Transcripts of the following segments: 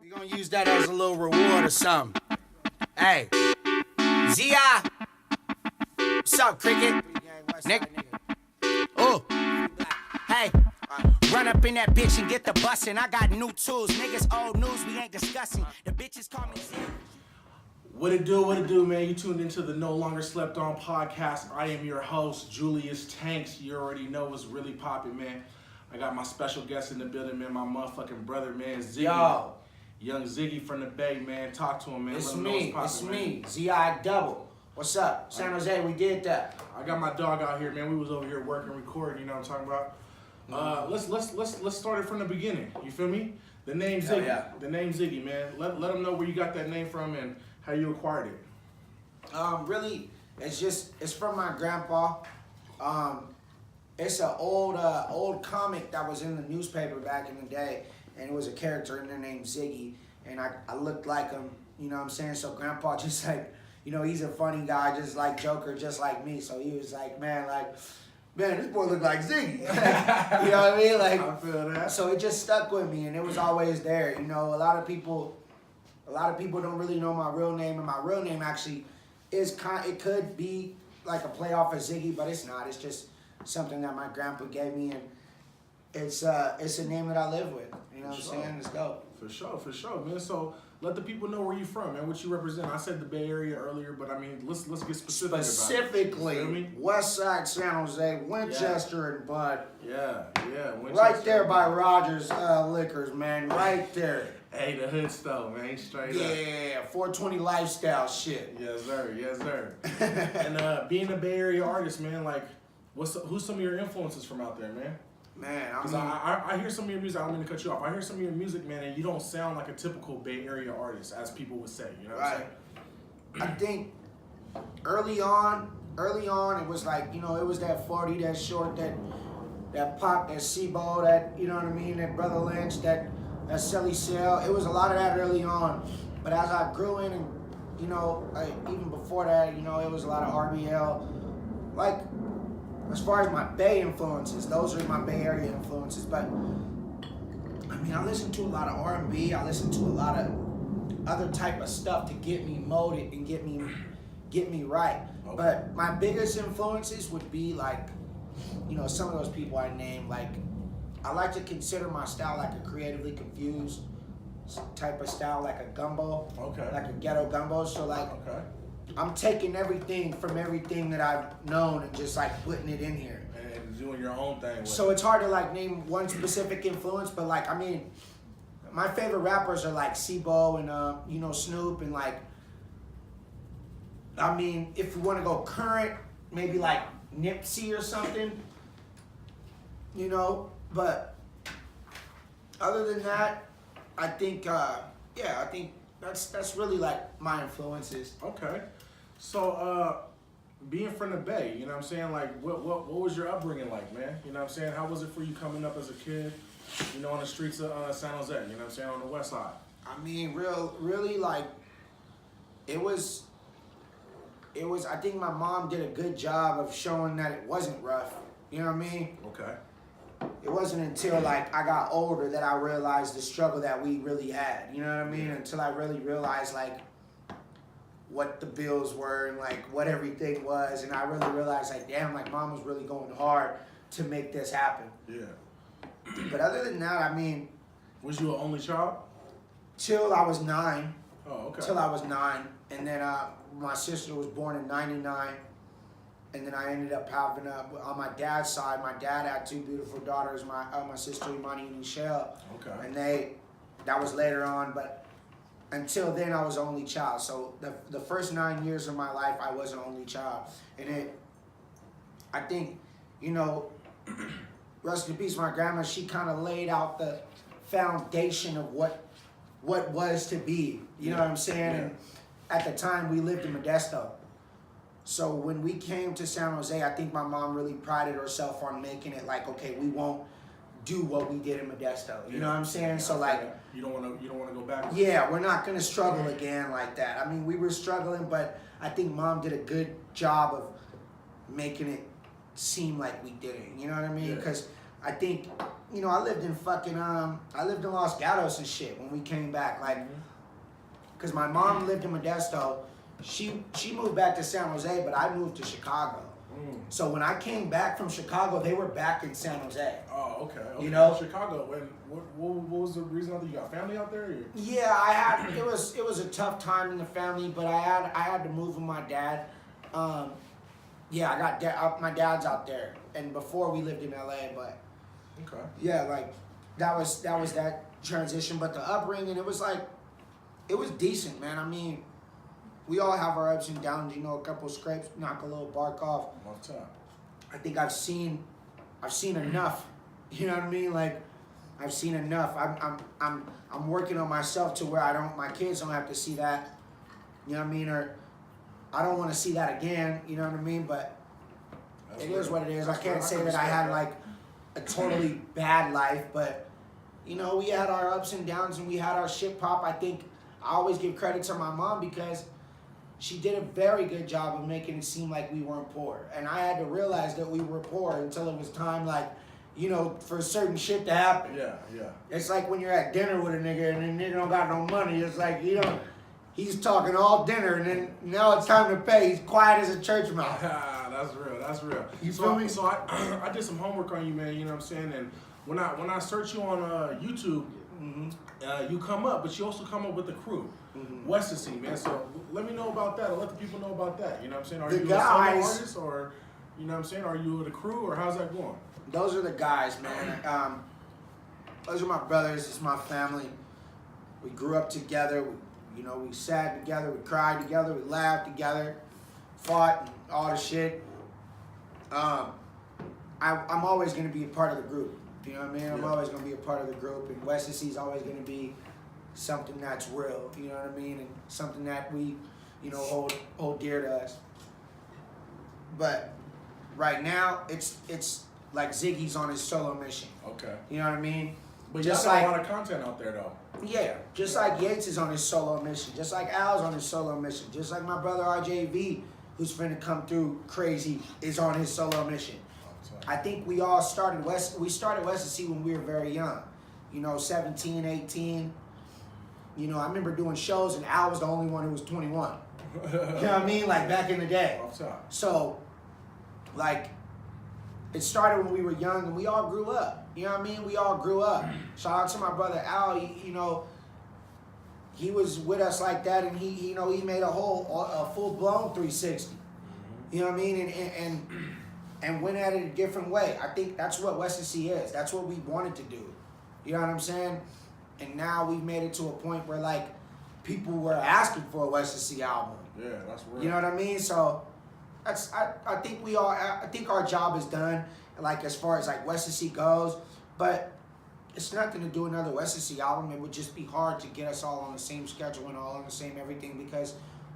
We gonna use that as a little reward or something. Hey, Ziggy, what's up, Cricket? Nick. Oh, hey, run up in that bitch and get the bussin'. I got new tools, niggas old news we ain't discussing. The bitches call me Ziggy. What it do, man? You tuned into the No Longer Slept On podcast. I am your host, Julius Tanks. You already know what's really poppin', man. I got my special guest in the building, man. My motherfucking brother, man, Ziggy. Yo. Young Ziggy from the Bay, man. Talk to him, man. It's Let him know me, what's poppin', it's me, ZI Double. What's up? San Jose, we did that. I got my dog out here, man. We was over here working, recording, you know what I'm talking about? Let's start it from the beginning. You feel me? The name Ziggy. Yeah. The name Ziggy, man. Let them know where you got that name from and how you acquired it. Really, it's from my grandpa. It's an old comic that was in the newspaper back in the day, and it was a character in there named Ziggy, and I looked like him, you know what I'm saying? So grandpa just like, you know, he's a funny guy, just like Joker, just like me. So he was like, man, this boy look like Ziggy. You know what I mean? Like, I feel that. So it just stuck with me, and it was always there. You know, a lot of people don't really know my real name, and my real name actually is it could be like a play off of Ziggy, but it's not. It's just something that my grandpa gave me, and it's a name that I live with. You know what I'm saying? It's dope. For sure, man. So let the people know where you from, man. What you represent. I said the Bay Area earlier, but I mean, let's get specific about it. Specifically, West Side, San Jose, Winchester, and Bud. Yeah. Winchester. Right there by Rogers Liquors, man. Right there. Hey, the hood stove, man. Straight up. Yeah, 420 lifestyle shit. Yes, sir. And being a Bay Area artist, man, like, who's some of your influences from out there, man? Man, Because I hear some of your music. I don't mean to cut you off. I hear some of your music, man, and you don't sound like a typical Bay Area artist, as people would say. You know what I'm saying? I think early on, it was like, you know, it was that 40, that short, that pop, that SIBO, that, you know what I mean, that Brother Lynch, that Selly Cell. It was a lot of that early on. But as I grew in, and, you know, even before that, you know, it was a lot of RBL. Like, as far as my Bay influences, those are my Bay Area influences. But I mean, I listen to a lot of R&B. I listen to a lot of other type of stuff to get me molded and get me right. Okay. But my biggest influences would be like, you know, some of those people I named. Like, I like to consider my style like a creatively confused type of style, like a gumbo, like a ghetto gumbo. So like. Okay. I'm taking everything from everything that I've known and just like putting it in here. And doing your own thing with So it's hard to like name one specific influence, but like, I mean, my favorite rappers are like SIBO and, you know, Snoop, and like, I mean, if you want to go current, maybe like Nipsey or something, you know, but other than that, I think that's really like my influences. Okay. So, being from the Bay, you know what I'm saying? Like, what was your upbringing like, man? You know what I'm saying? How was it for you coming up as a kid, you know, on the streets of San Jose, you know what I'm saying, on the west side? I mean, really, like, it was, I think my mom did a good job of showing that it wasn't rough. You know what I mean? Okay. It wasn't until, like, I got older that I realized the struggle that we really had. You know what I mean? Until I really realized, like, what the bills were and, like, what everything was. And I really realized, like, damn, like, mom was really going hard to make this happen. Yeah. But other than that, I mean... Was you an only child? Till I was 9. Oh, okay. Till I was 9. And then my sister was born in 99. And then I ended up having, on my dad's side, my dad had 2 beautiful daughters, my sister Imani and Michelle. Okay. And that was later on, but until then I was an only child. So the first 9 years of my life, I was an only child. And I think, you know, rest in peace, my grandma, she kind of laid out the foundation of what was to be. You know what I'm saying? Yeah. And at the time, we lived in Modesto. So when we came to San Jose, I think my mom really prided herself on making it like, okay, we won't do what we did in Modesto. You know what I'm saying? Yeah, so like, you don't want to go back. Yeah, we're not gonna struggle again like that. I mean, we were struggling, but I think mom did a good job of making it seem like we didn't. You know what I mean? Because I think you know, I lived in Los Gatos and shit when we came back, like, cause my mom lived in Modesto. She moved back to San Jose, but I moved to Chicago. So when I came back from Chicago, they were back in San Jose. Oh, okay. You know, Chicago. What was the reason out there? You got family out there? Or? Yeah, I had. It was a tough time in the family, but I had to move with my dad. Yeah, I got my dad's out there, and before we lived in LA, but okay. Yeah, like that was that transition, but the upbringing, it was decent, man. I mean, we all have our ups and downs, you know, a couple of scrapes, knock a little bark off. Off top. I think I've seen enough. You know what I mean? Like, I've seen enough. I'm working on myself to where my kids don't have to see that. You know what I mean? Or I don't want to see that again. You know what I mean? But That's it real. is what it is. That's I can't real. say I that I had respect like a totally bad life, but you know, we had our ups and downs and we had our shit pop. I think I always give credit to my mom because she did a very good job of making it seem like we weren't poor. And I had to realize that we were poor until it was time, like, you know, for certain shit to happen. Yeah. It's like when you're at dinner with a nigga and the nigga don't got no money. It's like, you know, he's talking all dinner and then now it's time to pay. He's quiet as a church mouse. That's real. You feel me? So I did some homework on you, man. You know what I'm saying? And when I search you on YouTube, you come up, but you also come up with the crew, Westasy, man. So let me know about that, or let the people know about that. You know what I'm saying? Are you a solo artist, or you know what I'm saying? Are you the crew, or how's that going? Those are the guys, man. Those are my brothers. It's my family. We grew up together. We sat together. We cried together. We laughed together. Fought and all the shit. I'm always going to be a part of the group. You know what I mean? I'm always going to be a part of the group. And Westasy is always going to be something that's real. You know what I mean? And something that we, you know, hold dear to us. But right now, it's like Ziggy's on his solo mission. Okay. You know what I mean? But just like a lot of content out there, though. Yeah, just like Yates is on his solo mission, just like Al's on his solo mission, just like my brother RJV, who's finna come through crazy, is on his solo mission. I think we all started Westasy when we were very young. You know, 17, 18. You know, I remember doing shows and Al was the only one who was 21. You know what I mean? Like back in the day. So, like, it started when we were young and we all grew up. You know what I mean? We all grew up. Shout out to my brother Al. You know, he was with us like that, and he made a full blown 360. You know what I mean? And went at it a different way. I think that's what Westasy is. That's what we wanted to do. You know what I'm saying? And now we've made it to a point where like people were asking for a Westasy album. Yeah, that's real. You know what I mean? So that's I think our job is done. Like as far as like Westasy goes, but it's nothing to do another Westasy album. It would just be hard to get us all on the same schedule and all on the same everything because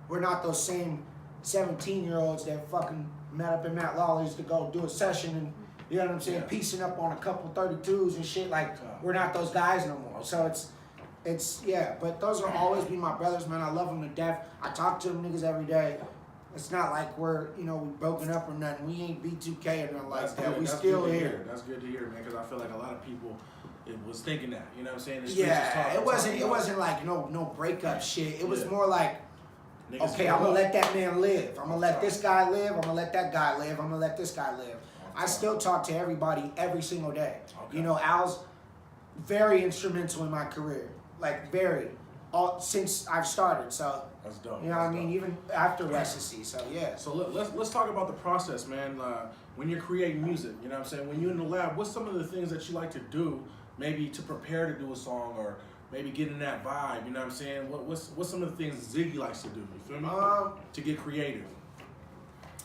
we're not those same 17-year-olds that fucking met up in Matt Lawler's to go do a session and you know what I'm saying, piecing up on a couple 32s and shit. Like we're not those guys no more. So it's but those will always be my brothers, man. I love them to death. I talk to them niggas every day. It's not like we're, we broken up or nothing. We ain't B2K or nothing like that. We still here. That's good to hear, man, because I feel like a lot of people was thinking that. You know what I'm saying? It wasn't like no breakup shit. It was more like, okay, I'm gonna let that man live. I'm gonna let this guy live. I'm gonna let that guy live. I'm gonna let this guy live. I still talk to everybody every single day. Okay. Al's very instrumental in my career. Like since I've started. So that's dope. You know what I mean? Even after Westasy. So yeah. So let's talk about the process, man. When you're creating music, you know what I'm saying? When you're in the lab, what's some of the things that you like to do, maybe to prepare to do a song or maybe get in that vibe, you know what I'm saying? What's some of the things Ziggy likes to do, you feel me? To get creative.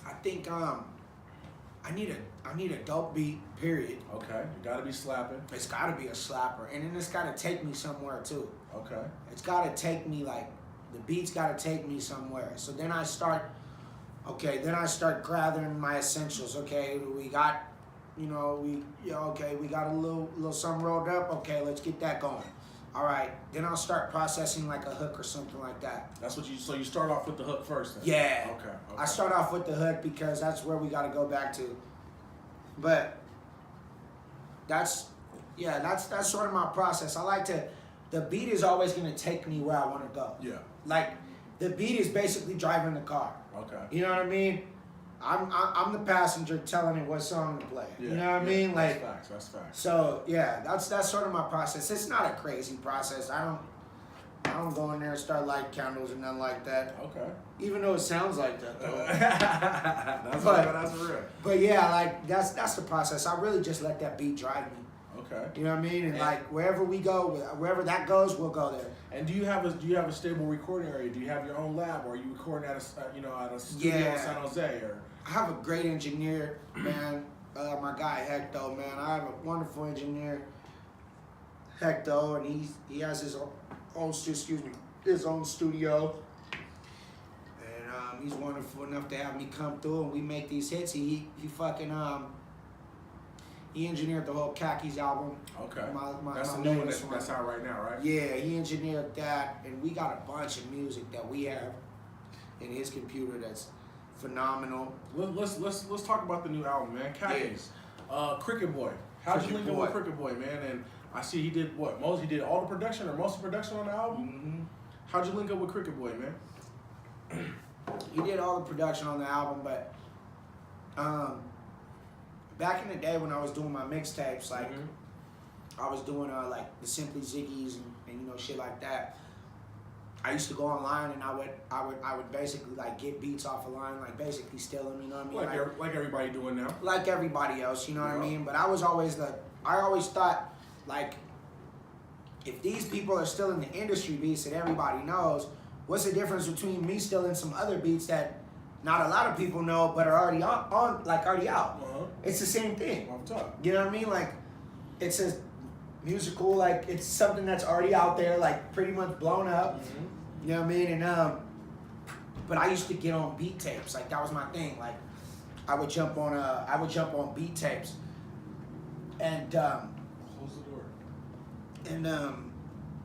I think I need a dope beat, period. Okay, you gotta be slapping. It's gotta be a slapper. And then it's gotta take me somewhere too. Okay. It's gotta take me the beat's gotta take me somewhere. So then I start gathering my essentials. Okay, we got, we got a little something rolled up. Okay, let's get that going. All right, then I'll start processing like a hook or something like that. So you start off with the hook first then? Yeah. Okay. I start off with the hook because that's where we got to go back to. But that's Yeah, that's sort of my process. I like to. The beat is always gonna take me where I want to go. Yeah. Like, the beat is basically driving the car. Okay. You know what I mean? I'm the passenger telling it what song to play. Yeah, You know what I mean? Like, that's facts. so yeah, that's sort of my process. It's not a crazy process. I don't go in there and start lighting candles or nothing like that. Okay. Even though it sounds like that though. that's real. But yeah, like that's the process. I really just let that beat drive me. Okay. You know what I mean? And like wherever we go, wherever that goes, we'll go there. And do you have a stable recording area? Do you have your own lab, or are you recording at a studio in San Jose? Or I have a great engineer, man. My guy Hecto, man. I have a wonderful engineer, Hecto, and he has his own studio, and he's wonderful enough to have me come through and we make these hits. He fucking he engineered the whole Khakis album. okay, My that's the new one that's out right now, right? Yeah, he engineered that, and we got a bunch of music that we have in his computer that's phenomenal. Let's talk about the new album, man. Khakis. Cricket Boy. How'd you link up with Cricket Boy, man? And I see he did what? He did all the production or most of the production on the album? Mm-hmm. How'd you link up with Cricket Boy, man? He did all the production on the album, but back in the day when I was doing my mixtapes, like I was doing like the Simply Ziggies and shit like that. I used to go online and I would basically like get beats off a line, like basically steal them, you know what I mean? Like everybody doing now. Like everybody else, you know what I mean? But I always thought, like, if these people are still in the industry beats that everybody knows, what's the difference between me stealing some other beats that not a lot of people know but are already already out? It's the same thing. Off top. You know what I mean? Like, it's a musical, like it's something that's already out there, like pretty much blown up. You know what I mean? And but I used to get on beat tapes. Like that was my thing. Like I would jump on beat tapes. And close the door. And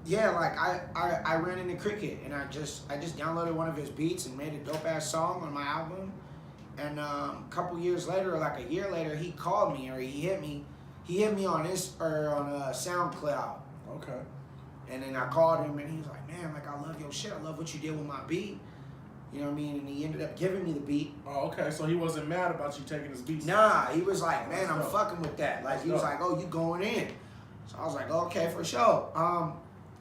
yeah, like I ran into Cricket and I just downloaded one of his beats and made a dope ass song on my album. And a couple years later, or like a year later, he called me or he hit me on SoundCloud. Okay. And then I called him and he was like, man, like I love your shit. I love what you did with my beat. You know what I mean? And he ended up giving me the beat. Oh, okay. So he wasn't mad about you taking his beat? Nah, he was like, man, I'm fucking with that. Like he was like, oh, you going in. So I was like, okay, for sure. I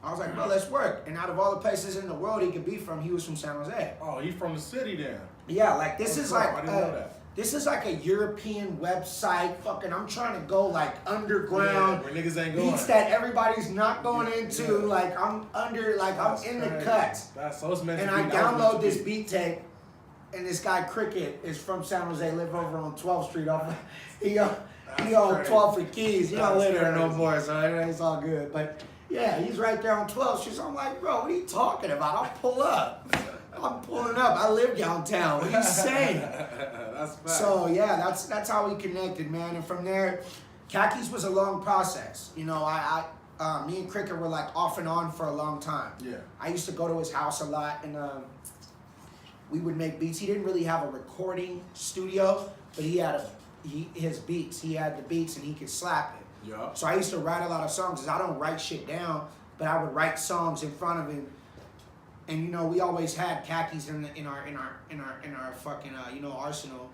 was like, bro, let's work. And out of all the places in the world he could be from, he was from San Jose. Oh, he's from the city then. Yeah, like this is like I didn't know that. This is like a European website. Fucking, I'm trying to go like underground. Where niggas ain't going. Beats that everybody's not going into. Yeah. Like I'm under, like that's I'm in crazy. The cuts. That's so it's meant and to I be, download this beat tape, and this guy Cricket is from San Jose, live over on 12th Street. He on 12th for Keys. He don't live there no more, so it's all good. But yeah, he's right there on 12th Street. So I'm like, bro, what are you talking about? I'll pull up. I'm pulling up. I live downtown. What are you saying? That's fact. So yeah, that's how we connected, man. And from there, Khakis was a long process. You know, me and Cricket were like off and on for a long time. Yeah. I used to go to his house a lot, and we would make beats. He didn't really have a recording studio, but he had his beats. He had the beats, and he could slap it. Yeah. So I used to write a lot of songs. 'Cause I don't write shit down, but I would write songs in front of him. And you know, we always had Khakis in our fucking arsenal.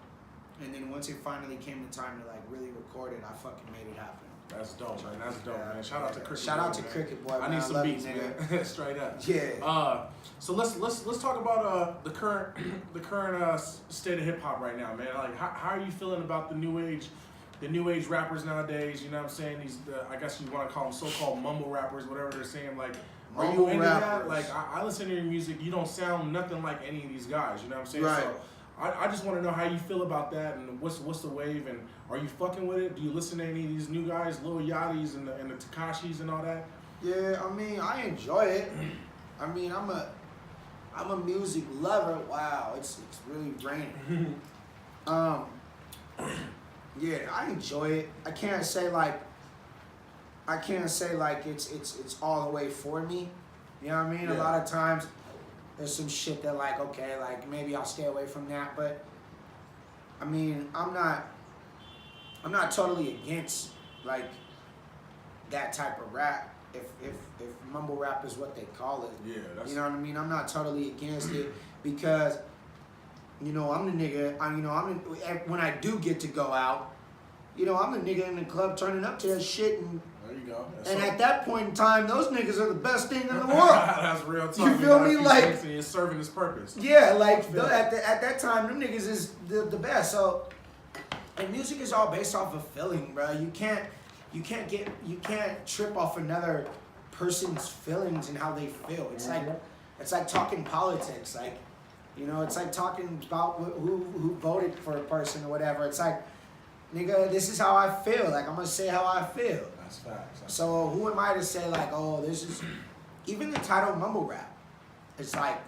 And then once it finally came the time to like really record it, I fucking made it happen. That's dope, man. That's dope, man. Shout out to Cricket. Shout out to Cricket Boy. I need some beats, man. Straight up. Yeah. So let's talk about the current state of hip hop right now, man. Like how are you feeling about the new age rappers nowadays? You know what I'm saying? These I guess you want to call them so-called mumble rappers, whatever they're saying. Like, are you into that? Like I listen to your music. You don't sound nothing like any of these guys. You know what I'm saying? Right. So I just want to know how you feel about that and what's the wave and are you fucking with it? Do you listen to any of these new guys, Lil Yachty's and the Tekashis and all that? Yeah, I mean, I enjoy it. I mean, I'm a music lover. Wow, it's really draining. Yeah, I enjoy it. I can't say like it's all the way for me. You know what I mean? Yeah. A lot of times there's some shit that like, okay, like maybe I'll stay away from that, but I mean, I'm not totally against like that type of rap. If mumble rap is what they call it. Yeah, that's... You know what I mean? I'm not totally against it because, you know, I'm the nigga. When I do get to go out, you know, I'm the nigga in the club turning up to that shit. And there you go. and at that point in time, those niggas are the best thing in the world. That's real talk. You feel me? Like, it's serving its purpose. Yeah, like at that time, them niggas is the best. So, and music is all based off of feeling, bro. You can't trip off another person's feelings and how they feel. It's like talking politics. Like, you know, it's like talking about who voted for a person or whatever. It's like, nigga, this is how I feel. Like, I'm gonna say how I feel. That's facts. So who am I to say like, oh, this is even the title mumble rap? It's like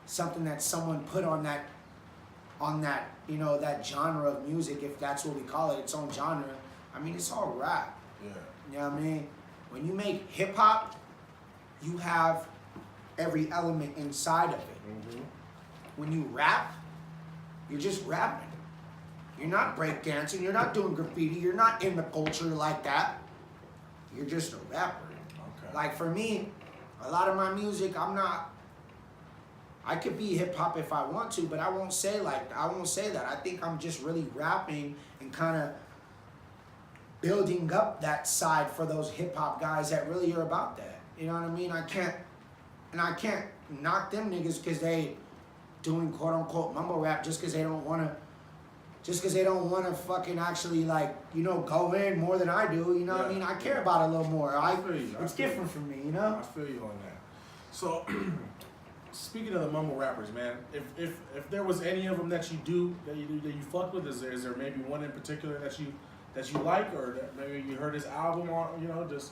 something that someone put on that you know, that genre of music, if that's what we call it, its own genre. I mean, it's all rap. Yeah. You know what I mean? When you make hip hop, you have every element inside of it. Mm-hmm. When you rap, you're just rapping. You're not breakdancing. You're not doing graffiti. You're not in the culture like that. You're just a rapper. Okay. Like for me, a lot of my music, I could be hip hop if I want to, but I won't say that. I think I'm just really rapping and kind of building up that side for those hip hop guys that really are about that. You know what I mean? I can't knock them niggas because they doing quote unquote mumble rap just because they don't want to fucking actually, like, you know, go in more than I do. You know what I mean? I care about it a little more. It's different for me, you know? I feel you on that. So, speaking of the mumble rappers, man, if there was any of them that you fuck with, is there maybe one in particular that you like, or that maybe you heard his album on, you know, just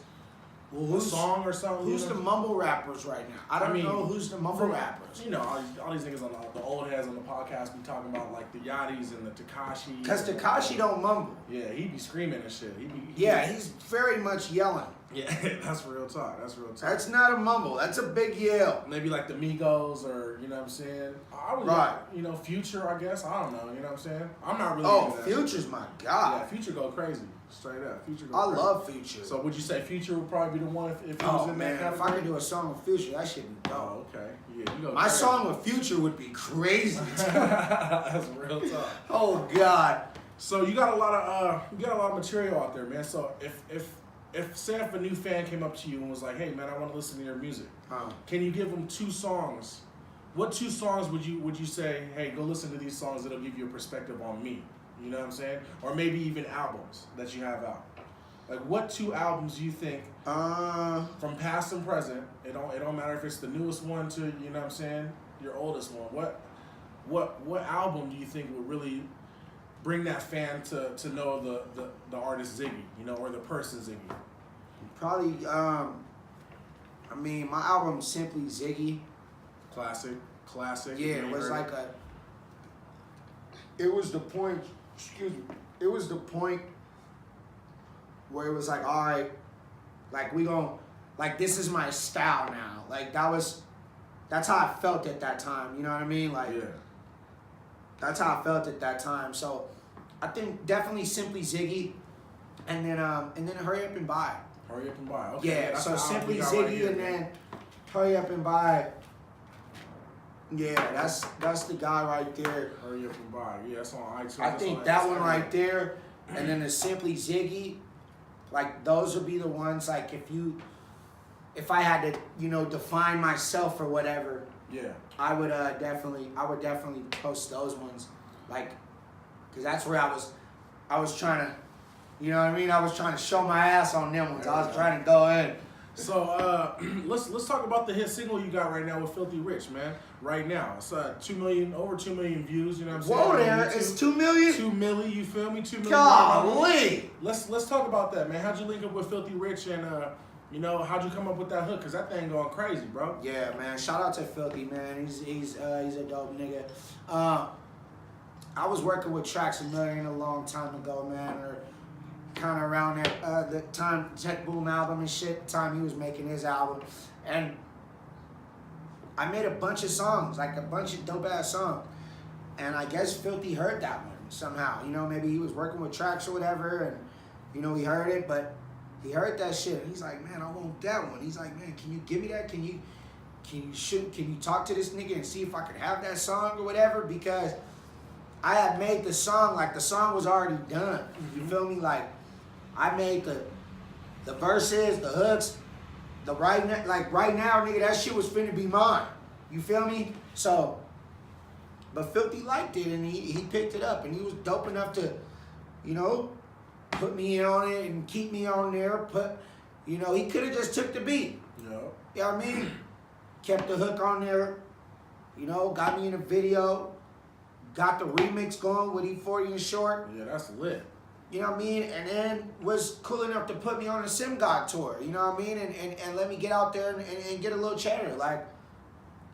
a song or something? Who's the mumble rappers right now? I don't know who's the mumble rappers. You know, all these niggas on the old heads on the podcast be talking about like the Yachty's and the Tekashi. Because Tekashi don't mumble. Yeah, he be screaming and shit. He's very much yelling. Yeah, that's real talk. That's not a mumble. That's a big yell. Maybe like the Migos, or, you know what I'm saying? I would right. You know, Future, I guess. I don't know. You know what I'm saying? I'm not really. Oh, Future's my god. Yeah, Future go crazy. Straight up. Future go I crazy. love Future. So would you say Future would probably be the one if he was in that category? If I could do a song with Future, that shit be dope. Oh, okay. Yeah, you go my crazy. song with Future would be crazy. That's real talk. Oh god. So you got a lot of material out there, man. So if say if a new fan came up to you and was like, "Hey, man, I want to listen to your music," can you give them 2 songs? What 2 songs would you say? Hey, go listen to these songs. That'll give you a perspective on me. You know what I'm saying? Or maybe even albums that you have out. Like, what 2 albums do you think from past and present? It don't matter if it's the newest one to, you know what I'm saying, your oldest one. What album do you think would really bring that fan to know the artist Ziggy, you know, or the person Ziggy? Probably, I mean, my album Simply Ziggy. Classic. Yeah, it was like it was the point, it was the point where it was like, all right, like this is my style now. Like that's how I felt at that time, you know what I mean? Like, yeah. That's how I felt at that time. So I think definitely Simply Ziggy, and then Hurry Up and Buy. Hurry Up and Buy. Okay. Yeah, so Simply Ziggy right here, and then Hurry Up and Buy. Yeah, that's the guy right there. Hurry Up and Buy. Yeah, that's on iTunes. I think that one right there, and then the Simply Ziggy, like those would be the ones. Like if I had to, you know, define myself or whatever. Yeah. I would definitely post those ones, like, cause that's where I was trying to, you know what I mean? I was trying to show my ass on them ones. I was trying to go in. So let's talk about the hit single you got right now with Filthy Rich, man. Right now, it's over 2 million views. You know what I'm saying? Whoa, there, it's 2 million. 2 million, you feel me? 2 million. Golly. Let's talk about that, man. How'd you link up with Filthy Rich, and you know, how'd you come up with that hook? Cause that thing going crazy, bro. Yeah, man. Shout out to Filthy, man. He's a dope nigga. I was working with Tracks a Million a long time ago, man. Or kind of around that the time Tech Boom album and shit. The time he was making his album, and I made a bunch of songs, like a bunch of dope ass songs. And I guess Filthy heard that one somehow. You know, maybe he was working with Tracks or whatever, and you know he heard it, but He heard that shit and he's like, man, I want that one. He's like, man, can you give me that? Can you talk to this nigga and see if I could have that song or whatever? Because I had made the song, like the song was already done. You feel me? Like I made the verses, the hooks, right now, nigga, that shit was finna be mine. You feel me? So, but Filthy liked it and he picked it up and he was dope enough to, you know, put me on it and keep me on there. He could have just took the beat. Yeah. You know what I mean? Kept the hook on there, you know, got me in a video, got the remix going with E40 and Short. Yeah, that's lit. You know what I mean? And then was cool enough to put me on a Sim God tour, you know what I mean? And let me get out there and get a little cheddar. Like,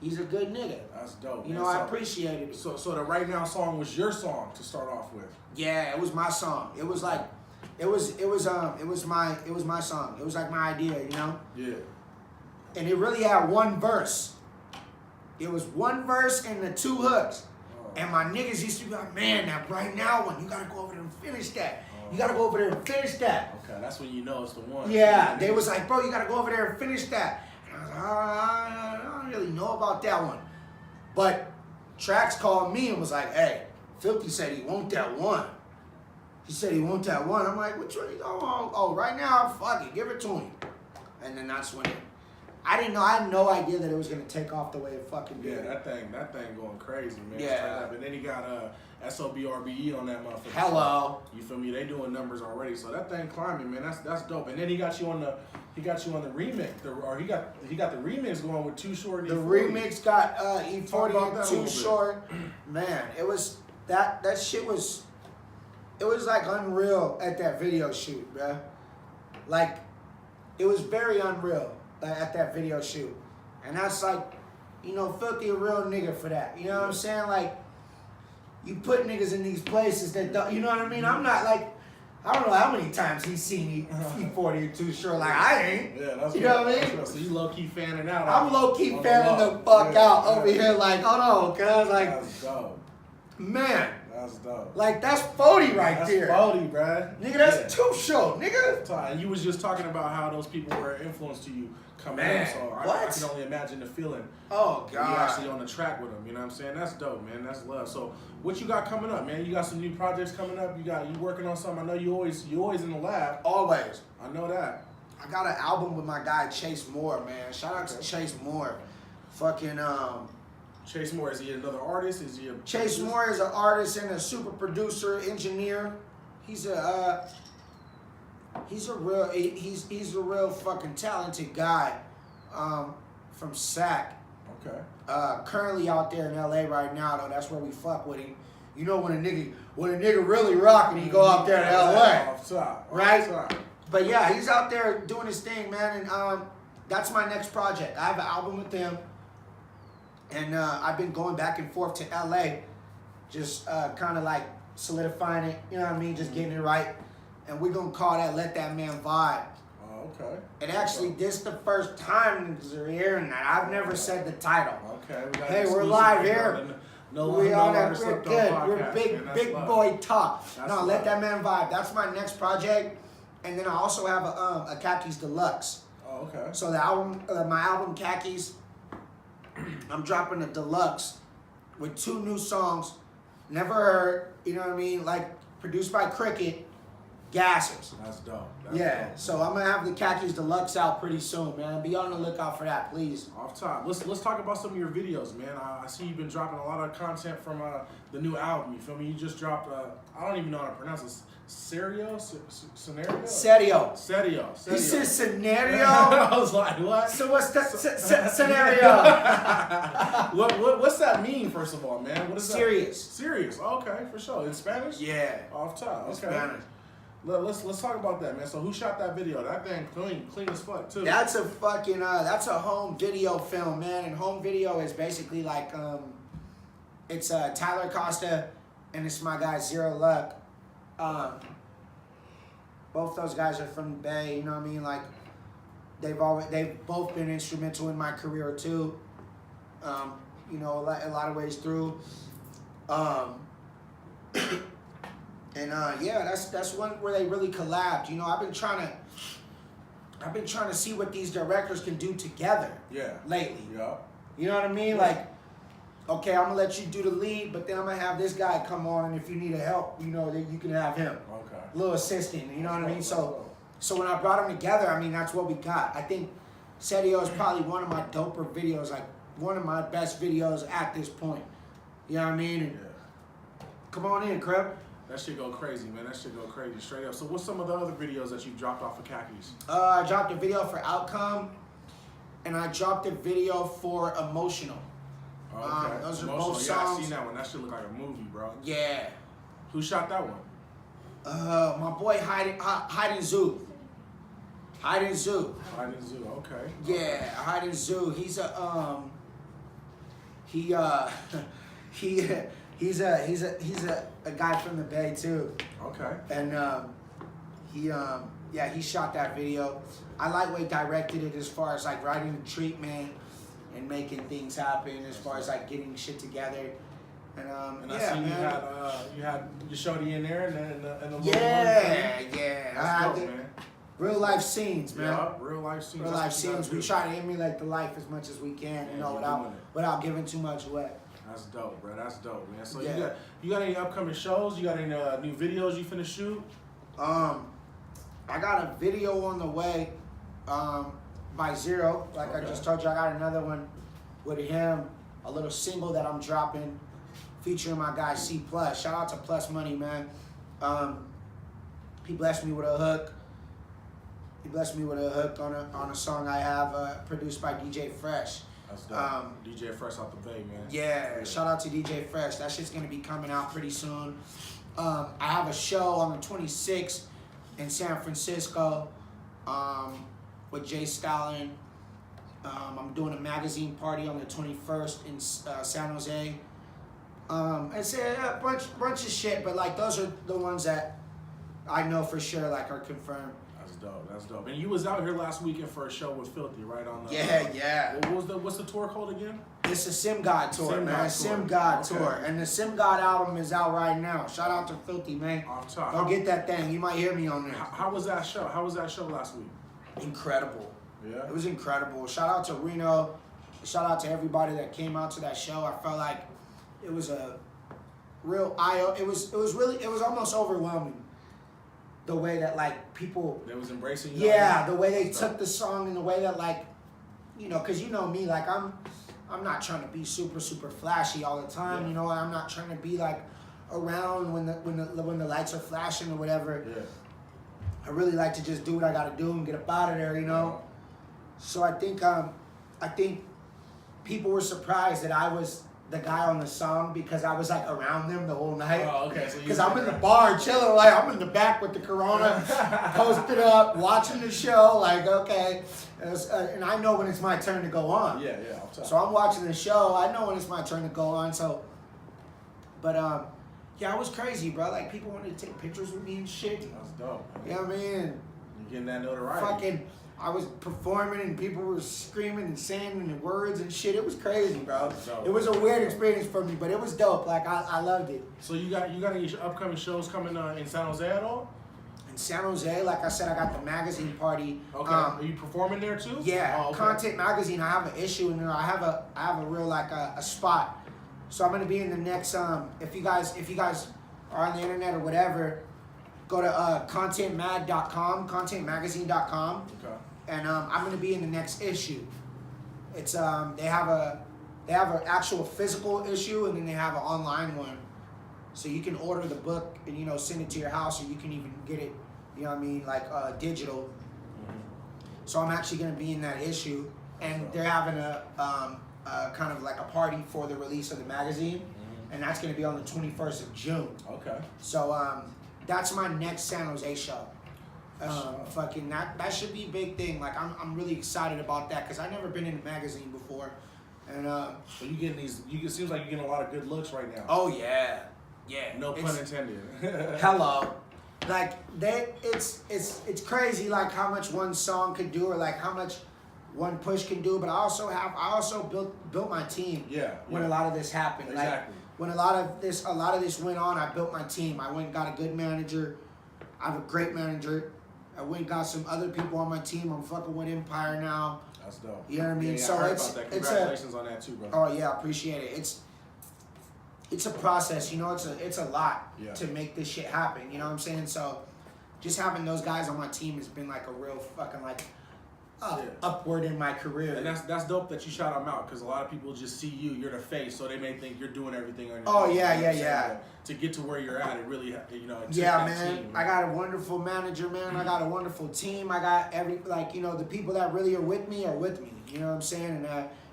he's a good nigga. That's dope. You know, I appreciated it. So the Right Now song was your song to start off with. Yeah, it was my song. It was like, it was my song. It was like my idea, you know? Yeah. And it really had one verse. It was one verse and the two hooks. And my niggas used to be like, man, that Right Now one, you gotta go over there and finish that. You gotta go over there and finish that. Okay, that's when you know it's the one. Yeah, they was like, bro, you gotta go over there and finish that. And I was like, I don't really know about that one. But Trax called me and was like, hey, Filthy said he want that one. He said he want that one. I'm like, which one you going on? Oh, Right Now, fuck it, give it to him. And then that's when I didn't know. I had no idea that it was gonna take off the way it fucking did. Yeah, that thing going crazy, man. Yeah. And then he got SOBRBE on that motherfucker. Hello. You feel me? They doing numbers already, so that thing climbing, man. That's dope. And then he got you on the remix, he got the remix going with Too Short. And The E40. remix got E40 about that a Too little bit. Short. Man, it was that shit was. It was like unreal at that video shoot, bruh. Like, it was very unreal at that video shoot. And that's like, you know, Filthy a real nigga for that. You know what I'm saying? Like, you put niggas in these places that don't, you know what I mean? I'm not like, I don't know how many times he's seen E40 and Too Short. Like, I ain't. Yeah, that's you know what I mean? So you low-key fanning out. I'm low-key fanning the fuck out over here like, hold on, cuz, like, that's dope. Man. That's dope. Like, that's 40 right there. That's 40, bruh. Nigga, that's Too Short, nigga. And you was just talking about how those people were an influence to you coming Man, up, so I can only imagine the feeling. Oh, You God. actually on the track with them, you know what I'm saying? That's dope, man. That's love. So, what you got coming up, man? You got some new projects coming up. You working on something. I know you always in the lab. Always. I know that. I got an album with my guy Chase Moore, man. Shout out to Chase Moore. Fucking Chase Moore, is he another artist? Is he a Chase producer? Moore is an artist and a super producer, engineer. He's a real fucking talented guy from SAC. Okay. Currently out there in LA right now though. That's where we fuck with him. You know when a nigga really rocking, he go out there to LA. Off top. Right? Off top. But yeah, he's out there doing his thing, man, and that's my next project. I have an album with him, and I've been going back and forth to LA, just kind of like solidifying it, you know what I mean, just getting it right, and we're gonna call that Let That Man Vibe. Oh, okay. And actually, this is the first time you're hearing that. I've never said the title. Okay. We got Hey, we're exclusive live here. here. No, We on that, longer we're Slept On good. podcast, We're man. That's big love. boy talk. That's No, love. Let That Man Vibe. That's my next project. And then I also have a Khakis Deluxe. Oh, okay. So the album, my album Khakis, I'm dropping a deluxe with 2 new songs, never heard, you know what I mean? Like, produced by Cricket, Gassers. That's dope. That's Yeah, dope. so I'm gonna have the Khakis Deluxe out pretty soon, man. Be on the lookout for that, please. Off top, let's talk about some of your videos, man. I see you've been dropping a lot of content from the new album. You feel me? You just dropped I don't even know how to pronounce it. Scenario. Serio. He said scenario? I was like, what? So what's the scenario? What's that mean? First of all, man. What is Serious. that? Serious. Okay, for sure. In Spanish. Yeah. Off top. Okay. Spanish. Let's talk about that, man. So who shot that video? That thing clean as fuck too. That's a fucking that's a home video film, man. And home video is basically like it's Tyler Costa and it's my guy Zero Luck. Both those guys are from the Bay, you know what I mean? Like they've both been instrumental in my career too. You know, a lot of ways through. And yeah, that's one where they really collabed. You know, I've been trying to I've been trying to see what these directors can do together. Yeah. Lately. Yeah. You know what I mean? Yeah. Like, okay, I'm gonna let you do the lead, but then I'm gonna have this guy come on, and if you need a help, you know, that you can have him. Okay. Little assistant. You know what I mean? So when I brought them together, I mean, that's what we got. I think Serio is probably one of my doper videos, like one of my best videos at this point. You know what I mean? And come on in, Crib. That shit go crazy, man. That shit go crazy, straight up. So what's some of the other videos that you dropped off of Khakis? I dropped a video for Outcome, and I dropped a video for Emotional. Okay. Those are Emotional. both Yeah, I songs. seen that one. That shit look like a movie, bro. Yeah. Who shot that one? My boy Hiding Zoo. Hiding Zoo. Hiding Zoo. Okay. Yeah, Hiding Zoo. He's a he's a guy from the Bay too. Okay. And he shot that video. I lightweight directed it as far as like writing the treatment and making things happen as far as like getting shit together. And I see you had your shorty in there and the little yeah. man. Real life scenes, man. Yeah, real life scenes. Real life scenes. We try to emulate the life as much as we can, you know, without giving too much away. That's dope, bro. That's dope, man. So Yeah. you got any upcoming shows? You got any new videos you finna shoot? I got a video on the way by Zero. Like I just told you, I got another one with him, a little single that I'm dropping featuring my guy C+. Shout out to Plus Money, man. He blessed me with a hook. He blessed me with a hook on a song I have produced by DJ Fresh. That's dope. DJ Fresh out the Bay, man. Yeah, shout out to DJ Fresh. That shit's gonna be coming out pretty soon. I have a show on the 26th in San Francisco with Jay Stalin. I'm doing a magazine party on the 21st in San Jose. It's a bunch of shit, but like those are the ones that I know for sure like are confirmed. That's dope. And you was out here last weekend for a show with Filthy, right? On the Yeah. What's the tour called again? It's a Sim God tour, man. Sim God tour. And the Sim God album is out right now. Shout out to Filthy, man. Off top. Go get that thing. You might hear me on there. How was that show? How was that show last week? Incredible. Yeah. It was incredible. Shout out to Reno. Shout out to everybody that came out to that show. I felt like it was a real it was almost overwhelming. The way that like people they was embracing you. Yeah, the way they took the song and the way that like, you know, cause you know me, like I'm not trying to be super flashy all the time. Yeah. You know, I'm not trying to be like around when the lights are flashing or whatever. Yeah. I really like to just do what I gotta do and get up out of there, you know. So I think people were surprised that I was the guy on the song because I was like around them the whole night. Oh, okay. Because I'm in the bar chilling, like I'm in the back with the Corona, posted up, watching the show, like okay. And I know when it's my turn to go on. Yeah. So I'm watching the show. I know when it's my turn to go on. So, but yeah, it was crazy, bro. Like people wanted to take pictures with me and shit. That's dope. You know what I mean? You getting that notoriety. Fucking. I was performing and people were screaming and saying the words and shit. It was crazy, bro. It was a weird experience for me, but it was dope. Like I loved it. So you got any upcoming shows coming in San Jose at all? In San Jose, like I said, I got the magazine party. Okay. Are you performing there too? Yeah. Oh, okay. Content magazine. I have an issue in there. I have a real like a spot. So I'm gonna be in the next. If you guys are on the internet or whatever, go to contentmag.com, contentmagazine.com. Okay. And I'm gonna be in the next issue. It's they have an actual physical issue and then they have an online one. So you can order the book and send it to your house, or you can even get it, like digital. Mm-hmm. So I'm actually gonna be in that issue, and they're having a kind of like a party for the release of the magazine, mm-hmm. and that's gonna be on the 21st of June. Okay. So that's my next San Jose show. Fucking that should be a big thing. Like I'm really excited about that because I've never been in a magazine before, and so you getting these? It seems like you're getting a lot of good looks right now. Oh yeah. No pun intended. Hello, like it's crazy like how much one song could do or like how much one push can do. But I also built my team. Yeah. When a lot of this happened. Exactly. Like when a lot of this went on, I built my team. I went and got a good manager. I have a great manager. I went and got some other people on my team. I'm fucking with Empire now. That's dope. You know what I mean? Yeah, So I heard it's about that. it's Congratulations on that too, bro. Oh yeah, I appreciate it. It's a process, you know. It's a lot to make this shit happen. You know what I'm saying? So just having those guys on my team has been like a real fucking like upward in my career. And that's dope that you shout them out, because a lot of people just see you, you're the face, so they may think you're doing everything on your own. own. Yeah. To get to where you're at, it really, it takes yeah, that man. team, I got a wonderful manager, man. I got a wonderful team. I got the people that really are with me. You know what I'm saying?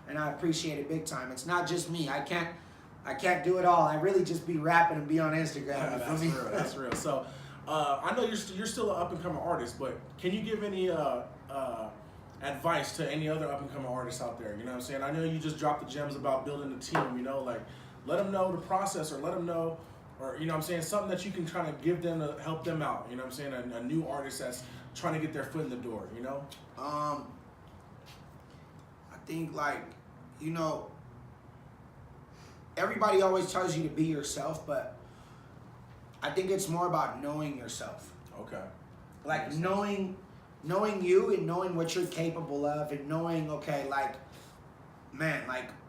And I appreciate it big time. It's not just me. I can't do it all. I really just be rapping and be on Instagram. Yeah, that's real. So, I know you're still an up and coming artist, but can you give any advice to any other up and coming artists out there? You know what I'm saying? I know you just dropped the gems about building a team. Like let them know the process, or let them know, or you know what I'm saying, something that you can kind of give them to help them out. You know what I'm saying? A new artist that's trying to get their foot in the door. I think everybody always tells you to be yourself, but I think it's more about knowing yourself. Okay. Like knowing you and knowing what you're capable of, and knowing,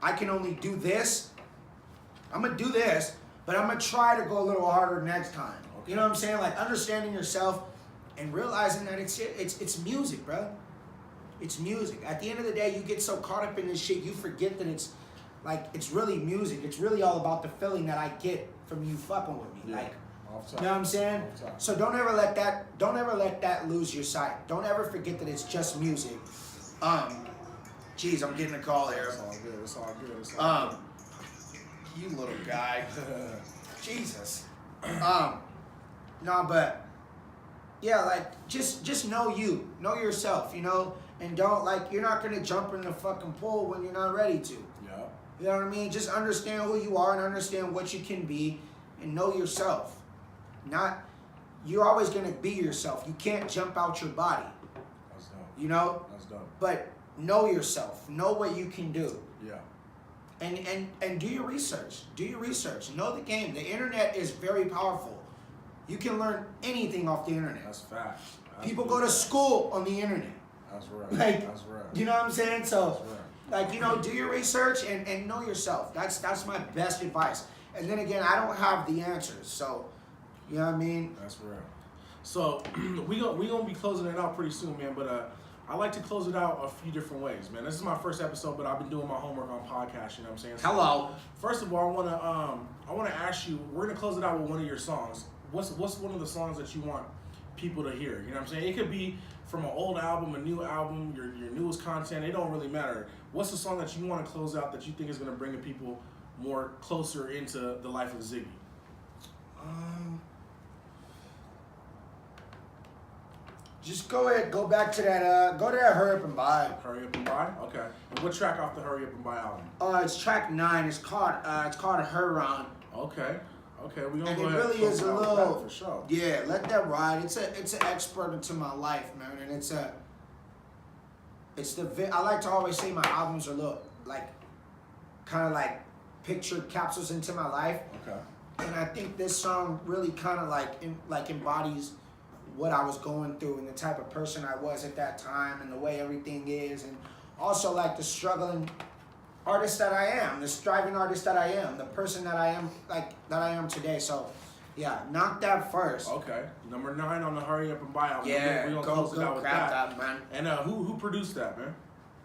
I can only do this. I'm gonna do this, but I'm gonna try to go a little harder next time. Okay. You know what I'm saying? Like understanding yourself and realizing that it's music, bro. It's music. At the end of the day, you get so caught up in this shit, you forget that it's really music. It's really all about the feeling that I get from you fucking with me. Yeah. You know what I'm saying? So don't ever let that lose your sight. Don't ever forget that it's just music. Jeez, I'm getting a call here. It's all good. You little guy. Jesus. No, but yeah, just know you. Know yourself, and don't you're not gonna jump in the fucking pool when you're not ready to. Yeah. You know what I mean? Just understand who you are and understand what you can be, and know yourself. You're always gonna be yourself. You can't jump out your body. That's dope. That's dope. But know yourself. Know what you can do. Yeah. And do your research. Know the game. The internet is very powerful. You can learn anything off the internet. That's facts. People go to school on the internet. That's right. That's right. You know what I'm saying? So, that's right. Do your research and know yourself. That's my best advice. And then again, I don't have the answers, so you know what I mean? That's real. So we gonna be closing it out pretty soon, man. But I like to close it out a few different ways, man. This is my first episode, but I've been doing my homework on PodCast. You know what I'm saying? So, hello. First of all, I wanna ask you. We're gonna close it out with one of your songs. What's one of the songs that you want people to hear? You know what I'm saying? It could be from an old album, a new album, your newest content. It don't really matter. What's the song that you want to close out that you think is gonna bring the people more closer into the life of Ziggy? Just go ahead, go back to that, go to that Hurry Up and Buy. Hurry Up and Buy? Okay. And what track off the Hurry Up and Buy album? It's track 9. It's called Her On. Okay, we gonna and go it ahead really and is a close it out with little, that for sure. Yeah, let that ride. It's an expert into my life, man, and I like to always say my albums are kind of like picture capsules into my life. Okay. And I think this song really kind of embodies what I was going through and the type of person I was at that time and the way everything is, and also the struggling artist that I am, the striving artist that I am, the person that I am today. So yeah, knock that first. Okay. Number 9 on the Hurry Up and Buy album. Yeah, we're gonna go close it out with grab that, man. And who produced that, man?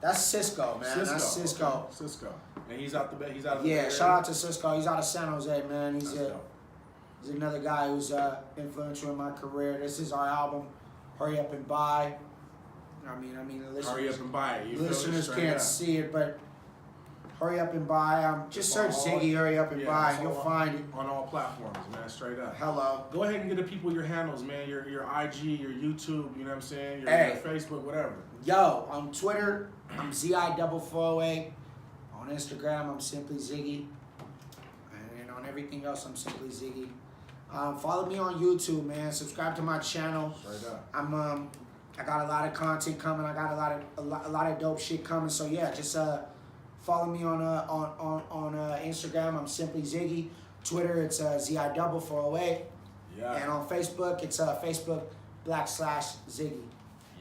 That's Cisco, man. Cisco. That's Cisco. Okay. Cisco. And he's out of the Yeah, shout out to Cisco. He's out of San Jose, man. He's another guy who's influential in my career. This is our album, Hurry Up and Buy. I mean, the listeners, Hurry Up and Buy it. Listeners can't see it, but Hurry Up and Buy. Just search Ziggy Hurry Up and Buy, and you'll find it on all platforms, man. Straight up. Hello. Go ahead and get the people your handles, man. Your IG, your YouTube. You know what I'm saying? Your Facebook, whatever. Yo, on Twitter, I'm ZI448. On Instagram, I'm Simply Ziggy. And on everything else, I'm Simply Ziggy. Follow me on YouTube, man. Subscribe to my channel. Straight up. I got a lot of content coming. I got a lot of dope shit coming. So yeah, just follow me on Instagram. I'm Simply Ziggy. Twitter, it's ZI408. Yeah. And on Facebook, it's /Ziggy.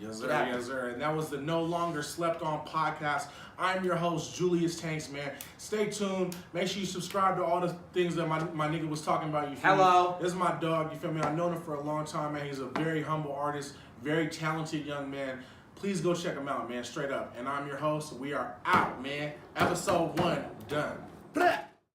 Yes, sir. Yes, sir. And that was the No Longer Slept On podcast. I'm your host, Julius Tanks, man. Stay tuned. Make sure you subscribe to all the things that my nigga was talking about. You feel Hello. me? This is my dog. You feel me? I've known him for a long time, man. He's a very humble artist, very talented young man. Please go check him out, man. Straight up. And I'm your host. We are out, man. Episode 1 done.